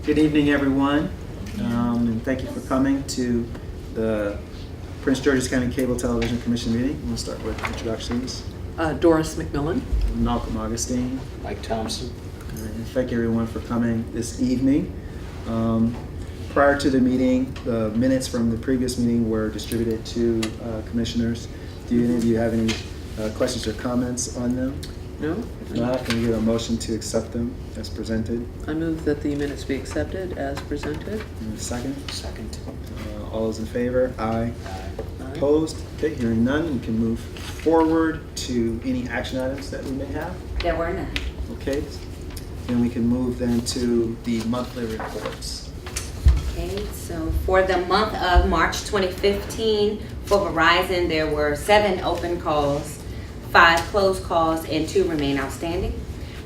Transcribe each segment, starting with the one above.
Good evening, everyone, and thank you for coming to the Prince George's County Cable Television Commission meeting. We'll start with introductions. Doris McMillan. Malcolm Augustine. Mike Thompson. And thank everyone for coming this evening. Prior to the meeting, the minutes from the previous meeting were distributed to commissioners. Do any of you have any questions or comments on them? No? If not, can we get a motion to accept them as presented? I move that the minutes be accepted as presented. And a second? Second. All those in favor? Aye. Aye. Aye. Opposed? Okay, hearing none, we can move forward to any action items that we may have. There were none. Okay, and we can move then to the monthly reports. Okay, so for the month of March 2015, for Verizon, there were 7 open calls, 5 closed calls, and 2 remain outstanding.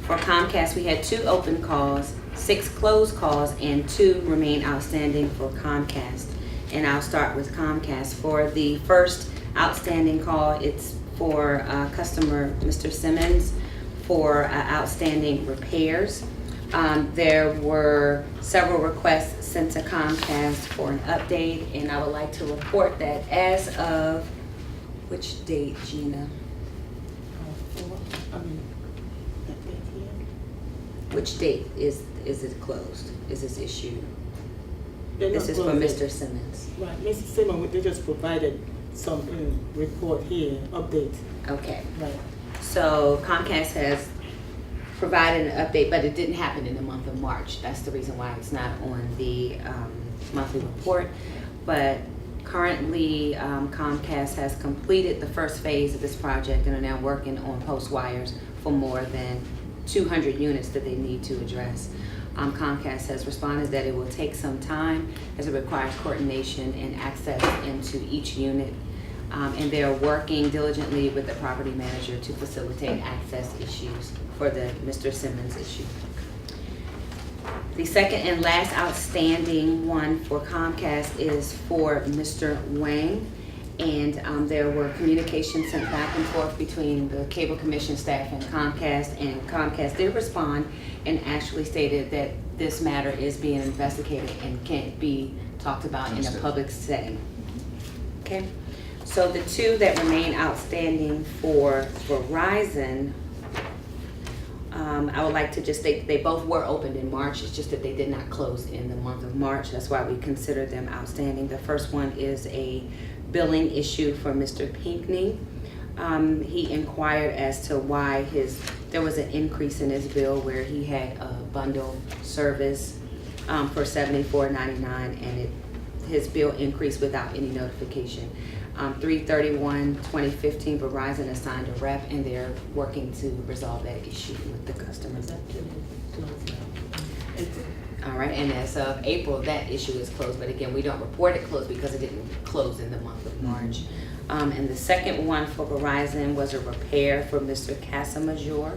For Comcast, we had 2 open calls, 6 closed calls, and 2 remain outstanding for Comcast. And I'll start with Comcast. For the first outstanding call, it's for customer Mr. Simmons for outstanding repairs. There were several requests sent to Comcast for an update, and I would like to report that as of, which date, Gina? Which date is it closed? Is this issue? This is for Mr. Simmons. Right, Mr. Simmons, they just provided some report here, update. Okay, Right. so Comcast has provided an update, but it didn't happen in the month of March. That's the reason why it's not on the monthly report. But currently, Comcast has completed the first phase of this project and are now working on post wires for more than 200 units that they need to address. Comcast has responded that it will take some time as it requires coordination and access into each unit. And they are working diligently with the property manager to facilitate access issues for the Mr. Simmons issue. The second and last outstanding one for Comcast is for Mr. Wang. And there were communications sent back and forth between the Cable Commission staff and Comcast did respond and actually stated that this matter is being investigated and can't be talked about in a public setting. Okay, so the 2 that remain outstanding for Verizon, I would like to just state they both were opened in March. It's just that they did not close in the month of March. That's why we consider them outstanding. The first one is a billing issue for Mr. Pinkney. He inquired as to why there was an increase in his bill where he had a bundle service for $74.99, and his bill increased without any notification. 3/31/2015, Verizon assigned a rep, and they're working to resolve that issue with the customers. All right, and as of April, that issue is closed, but again, we don't report it closed because it didn't close in the month of March. And the second one for Verizon was a repair for Mr. Casamajor.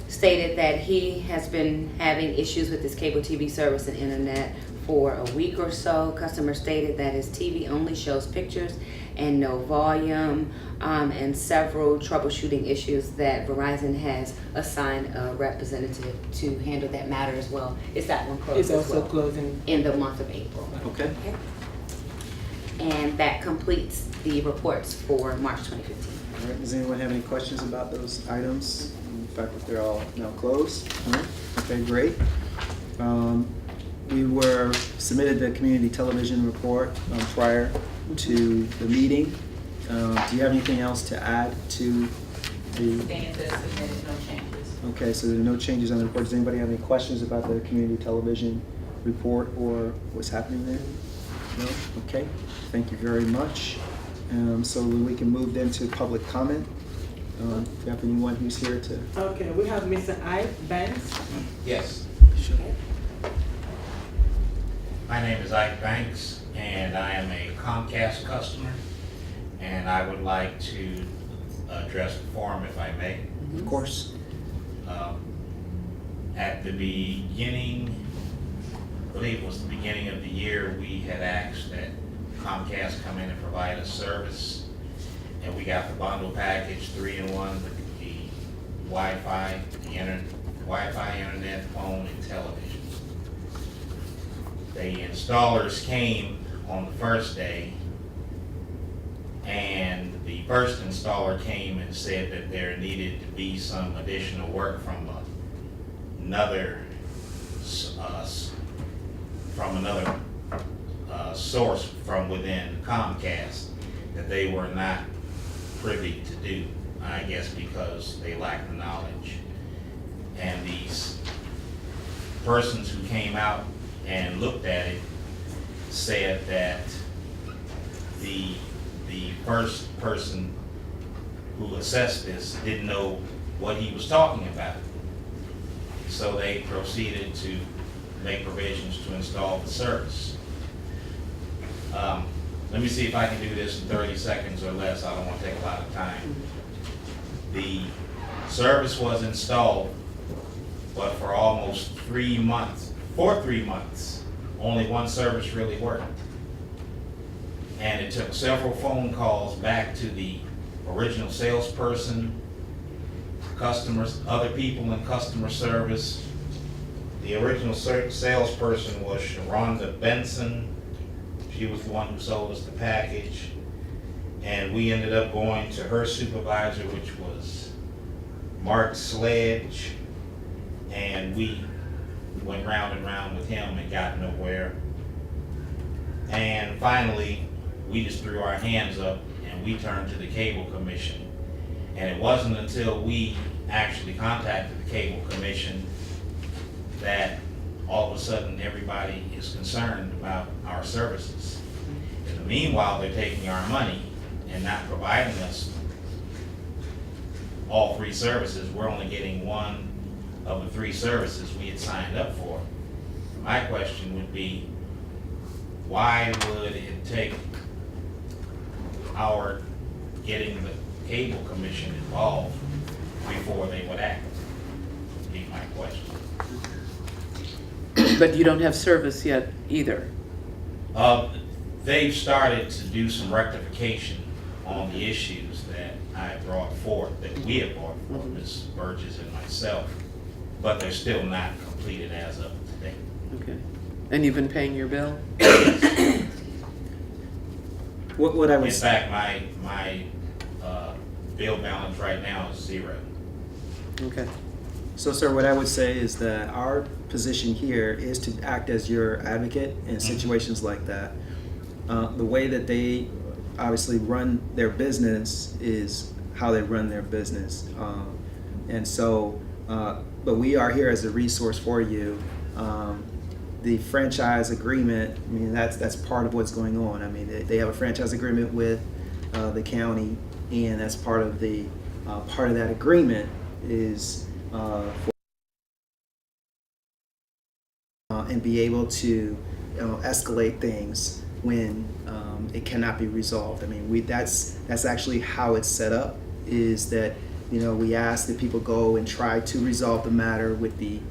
Stated that he has been having issues with his cable TV service and internet for a week or so. Customer stated that his TV only shows pictures and no volume, and several troubleshooting issues that Verizon has assigned a representative to handle that matter as well. Is that one closed It's as also well? closing. In the month of April. Okay. Okay. And that completes the reports for March 2015. All right, does anyone have any questions about those items? In fact, that they're all now closed. All right, okay, great. We were submitted the community television report prior to the meeting. Do you have anything else to add to the? Stands as submitted, no changes. Okay, so there are no changes on the report. Does anybody have any questions about the community television report or what's happening there? No? Okay, thank you very much. So we can move then to public comment. Do you have anyone who's here to? Okay, we have Mr. Ike Banks. Yes, Sure. my name is Ike Banks, and I am a Comcast customer, and I would like to address the forum if I may. Of course. At the beginning, I believe it was the beginning of the year, we had asked that Comcast come in and provide us service, and we got the bundle package, 3-in-1 with the Wi-Fi, internet, phone, and television. the installers came on the first day, and the first installer came and said that there needed to be some additional work from another source from within Comcast that they were not privy to do, I guess because they lacked the knowledge. And these persons who came out and looked at it said that the first person who assessed this didn't know what he was talking about. So they proceeded to make provisions to install the service. Let me see if I can do this in 30 seconds or less. I don't want to take a lot of time. The service was installed, but for almost 3 months, only one service really worked. And it took several phone calls back to the original salesperson, customers, other people in customer service. The original salesperson was Sharonda Benson. She was the one who sold us the package. And we ended up going to her supervisor, which was Mark Sledge. And we went round and round with him and got nowhere. And finally, we just threw our hands up and we turned to the Cable Commission. And it wasn't until we actually contacted the Cable Commission that all of a sudden everybody is concerned about our services. In the meanwhile, they're taking our money and not providing us all 3 services. We're only getting one of the 3 services we had signed up for. My question would be, why would it take our getting the Cable Commission involved before they would act? Would be my question. But you don't have service yet either. They've started to do some rectification on the issues that I brought forth, that we have brought forth, Ms. Burgess and myself, but they're still not completed as of today. Okay. And you've been paying your bill? What I In was, fact, my bill balance right now is 0. Okay. so sir, what I would say is that our position here is to act as your advocate in situations like that. The way that they obviously run their business is how they run their business. And so, but we are here as a resource for you. The franchise agreement, I mean, that's part of what's going on. I mean, they have a franchise agreement with the county, and that's part of that agreement is and be able to escalate things when it cannot be resolved. I mean, that's actually how it's set up. Is that we ask that people go and try to resolve the matter with the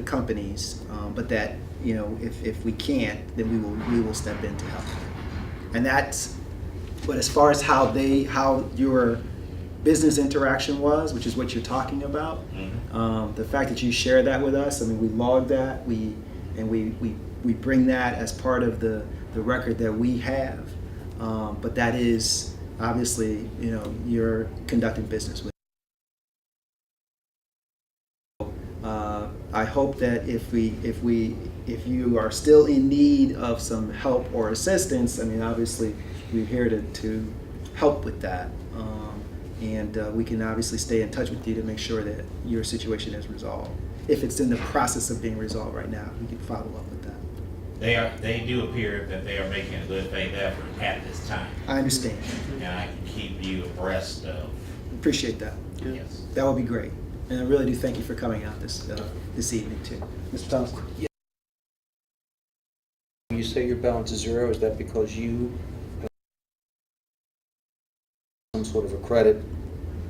companies, but that if we can't, then we will step in to help. And that's. But as far as how your business interaction was, which is what you're talking about, the fact that you share that with us, I mean, we log that, we bring that as part of the record that we have. But that is obviously, you're conducting business with. I hope that if you are still in need of some help or assistance, I mean, obviously we're here to help with that. And we can obviously stay in touch with you to make sure that your situation is resolved. If it's in the process of being resolved right now, we can follow up with that. They do appear that they are making a good faith effort at this time, I understand. and I can keep you abreast of. Appreciate that. Yes. That would be great. And I really do thank you for coming out this evening too. Mr. Thompson? When you say your balance is 0, is that because you have some sort of a credit?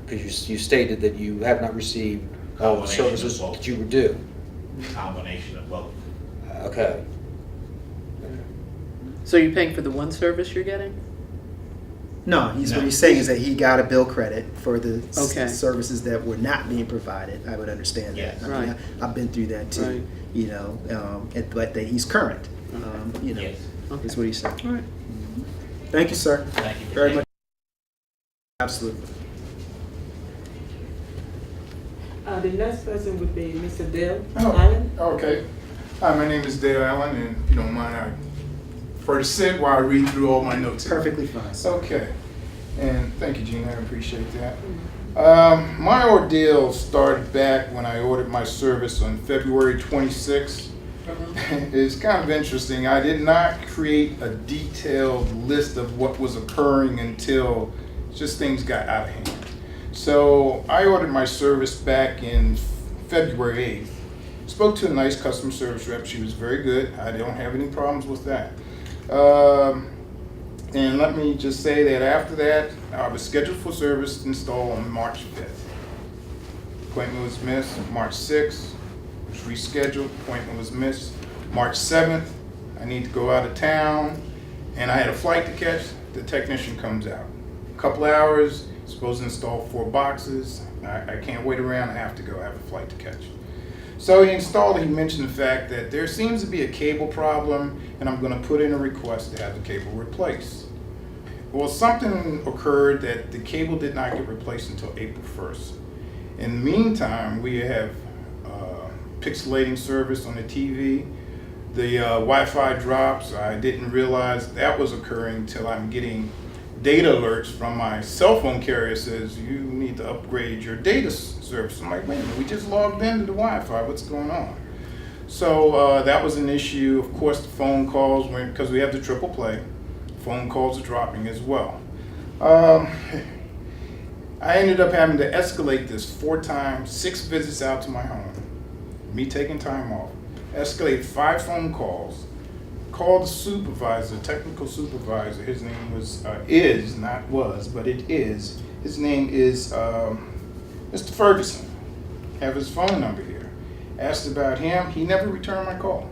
Because you stated that you have not received all the Combination of services both. that you were due. Combination of both. Okay. So you're paying for the one service you're getting? No, what No. he's saying is that he got a bill credit for the Okay. services that were not being provided. I would understand that. Yes. I mean, Right. I've been through that too, Right. you know, but that he's current, you know, Yes. is what he said. All right. Thank you, sir. Thank you for Very taking- much. Absolutely. The next person would be Mr. Dale Oh, Allen. okay. Hi, my name is Dale Allen, and if you don't mind, I prefer to sit while I read through all my notes. here. Perfectly fine, sir. Okay. And thank you, Gina. I appreciate that. My ordeal started back when I ordered my service on February 26th. It's kind of interesting. I did not create a detailed list of what was occurring until just things got out of hand. So I ordered my service back in February 8th. Spoke to a nice customer service rep. She was very good. I don't have any problems with that. And let me just say that after that, I was scheduled for service install on March 5th. Appointment was missed. March 6th, was rescheduled. Appointment was missed. March 7th, I need to go out of town, and I had a flight to catch. The technician comes out. A couple hours, supposed to install 4 boxes. I can't wait around. I have to go. I have a flight to catch. So he installed it. He mentioned the fact that there seems to be a cable problem, and I'm going to put in a request to have the cable replaced. Well, something occurred that the cable did not get replaced until April 1st. In the meantime, we have pixelating service on the TV. The Wi-Fi drops. I didn't realize that was occurring until I'm getting data alerts from my cell phone carrier. Says you need to upgrade your data service. I'm like, wait a minute, we just logged into the Wi-Fi. What's going on? So that was an issue. Of course, the phone calls, because we have the triple play, phone calls are dropping as well. I ended up having to escalate this 4 times, 6 visits out to my home, me taking time off, escalate 5 phone calls, called the supervisor, technical supervisor. His name was, is, not was, but it is. His name is Mr. Ferguson. Have his phone number here. Asked about him. He never returned my call.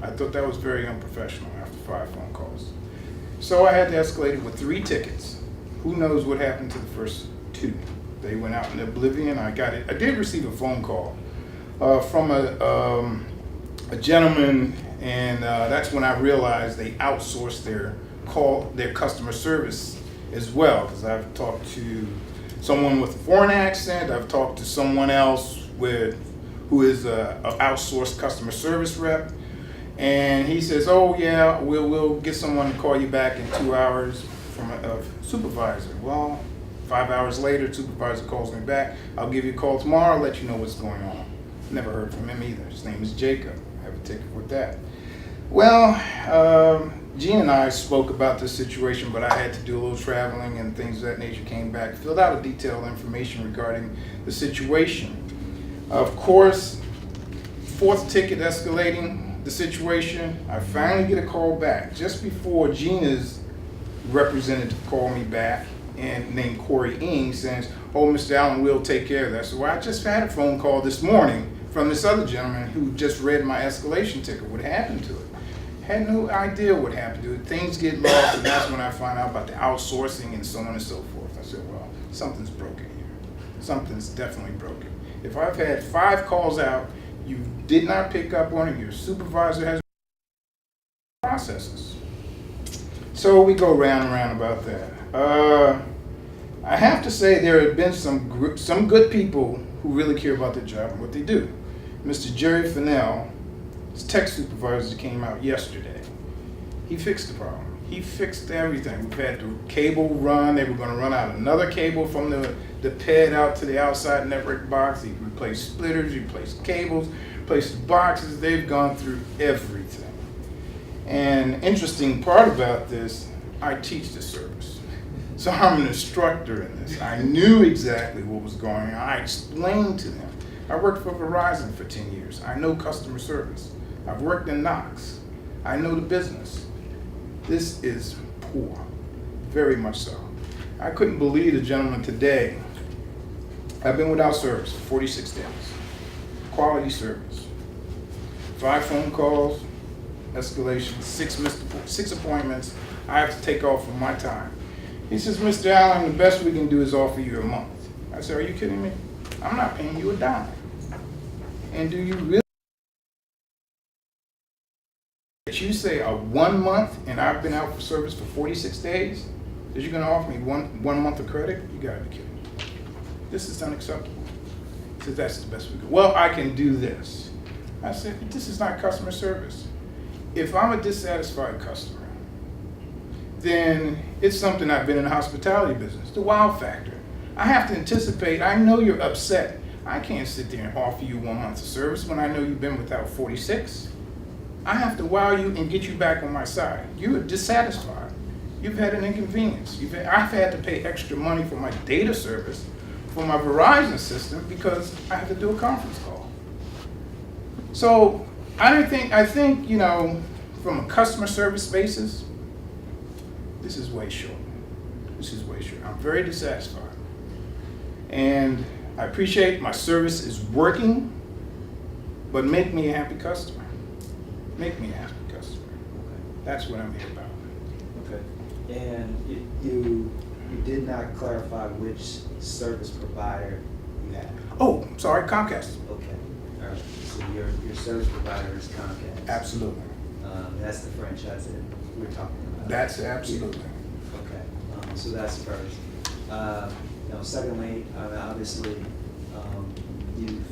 I thought that was very unprofessional after 5 phone calls. So I had to escalate it with 3 tickets. Who knows what happened to the first 2? They went out in oblivion. I got it. I did receive a phone call from a gentleman, and that's when I realized they outsourced their customer service as well. Because I've talked to someone with a foreign accent. I've talked to someone else who is a outsourced customer service rep. And he says, oh yeah, we'll get someone to call you back in 2 hours from a supervisor. Well, 5 hours later, supervisor calls me back. I'll give you a call tomorrow, let you know what's going on. Never heard from him either. His name is Jacob. I have a ticket with that. Well, Gene and I spoke about this situation, but I had to do a little traveling and things of that nature. Came back, filled out a detailed information regarding the situation. Of course, 4th ticket escalating the situation. I finally get a call back just before Gina's representative called me back, and named Corey Ing, says, oh, Mr. Allen, we'll take care of that. So I just had a phone call this morning from this other gentleman who just read my escalation ticket. What happened to it? Had no idea what happened to it. Things get lost, and that's when I find out about the outsourcing and so on and so forth. I said, well, something's broken here. Something's definitely broken. If I've had 5 calls out, you did not pick up on it, your supervisor has processes. So we go round and round about that. I have to say there have been some good people who really care about their job and what they do. Mr. Jerry Fennell, his tech supervisor, came out yesterday. He fixed the problem. He fixed everything. We've had the cable run. They were going to run out another cable from the pad out to the outside network box. He replaced splitters, replaced cables, replaced the boxes. They've gone through everything. And interesting part about this, I teach this service. So I'm an instructor in this. I knew exactly what was going on. I explained to them. I worked for Verizon for 10 years. I know customer service. I've worked in Knox. I know the business. This is poor, very much so. I couldn't believe the gentleman today. I've been without service for 46 days. Quality service. 5 phone calls, escalation, 6 appointments. I have to take off from my time. He says, Mr. Allen, the best we can do is offer you a month. I said, are you kidding me? I'm not paying you a dime. And do you really? That you say a 1 month and I've been out for service for 46 days, that you're gonna offer me one month of credit? You gotta be kidding me. This is unacceptable. He said, that's the best we can. Well, I can do this. I said, this is not customer service. If I'm a dissatisfied customer, then it's something. I've been in the hospitality business, the wow factor. I have to anticipate. I know you're upset. I can't sit there and offer you 1 month of service when I know you've been without 46. I have to wow you and get you back on my side. You're dissatisfied. You've had an inconvenience. I've had to pay extra money for my data service for my Verizon system because I have to do a conference call. So I think, you know, from a customer service basis, this is way short. This is way short. I'm very dissatisfied. And I appreciate my service is working, but make me a happy customer. Make me a happy customer. That's what I'm here about. Okay. And you did not clarify which service provider you had. Oh, sorry, Comcast. Okay. All right. So your service provider is Comcast. Absolutely. That's the franchise that we're talking about. That's absolutely. Okay. So that's first. Secondly, obviously, you've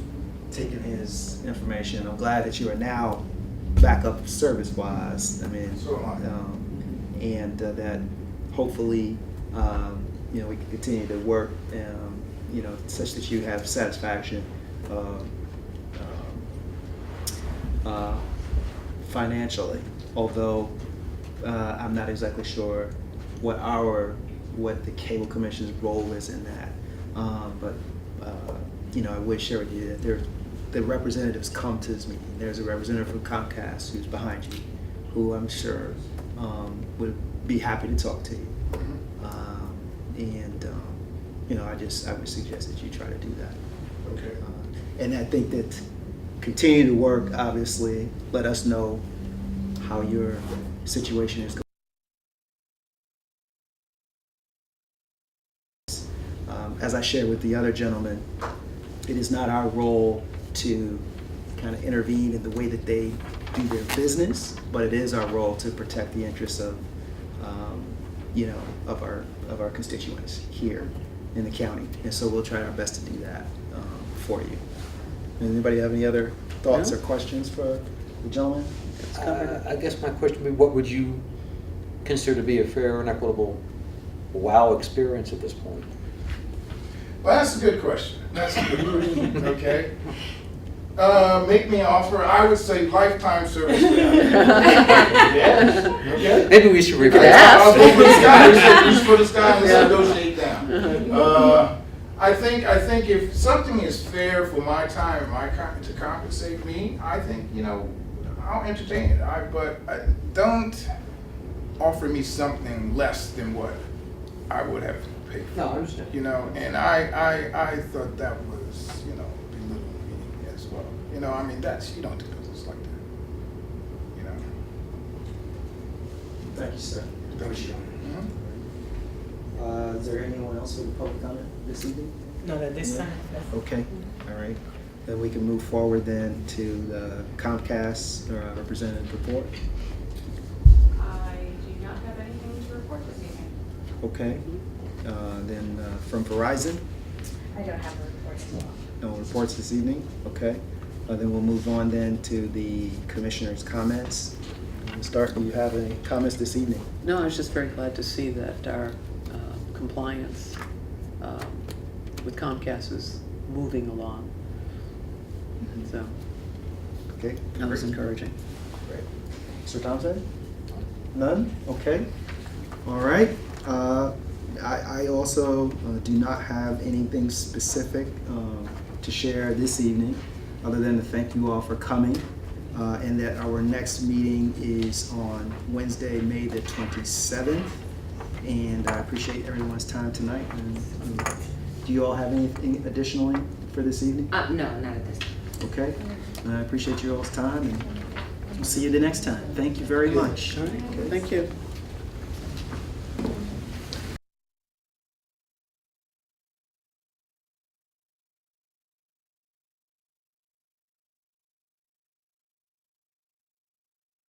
taken his information. I'm glad that you are now back up service-wise. I mean, So am I. and that hopefully, we can continue to work, such that you have satisfaction financially. Although I'm not exactly sure what the Cable Commission's role is in that. But I would share with you that the representatives come to this meeting. There's a representative from Comcast who's behind you, who I'm sure would be happy to talk to you. I would suggest that you try to do that. Okay. And I think that continue to work, obviously, let us know how your situation is going. As I shared with the other gentleman, it is not our role to kind of intervene in the way that they do their business, but it is our role to protect the interests of, of our constituents here in the county. And so we'll try our best to do that for you. Anybody have any other thoughts No. or questions for the gentleman? I guess my question would be, what would you consider to be a fair and equitable wow experience at this point? Well, that's a good question. That's a good okay. Make me an offer. I would say lifetime service. Yes. Okay. Maybe we should reverse I'll go for the that. sky. Reach for the sky and let's negotiate down. I think if something is fair for my time, to compensate me, I think I'll entertain it. But don't offer me something less than what I would have paid for. No, I understand. And I thought that was belittling me as well. You don't do business like that. Thank you, sir. Thank you. Is there anyone else with a public comment this evening? Not at this time. Okay, all right. Then we can move forward then to the Comcast representative report. I do not have anything to report this evening. Okay. Then from Verizon, I don't have a report as well. no reports this evening. Okay. Then we'll move on then to the commissioner's comments. We'll start. Do you have any comments this evening? No, I was just very glad to see that our compliance with Comcast is moving along. So Okay. that was encouraging. Great. Sir Thompson? None? Okay. All right. I also do not have anything specific to share this evening, other than to thank you all for coming, and that our next meeting is on Wednesday, May the 27th. And I appreciate everyone's time tonight. And do you all have anything additionally for this evening? No, not at this time. Okay. I appreciate you all's time, and we'll see you the next time. Thank you very much. All right, Okay. thank you.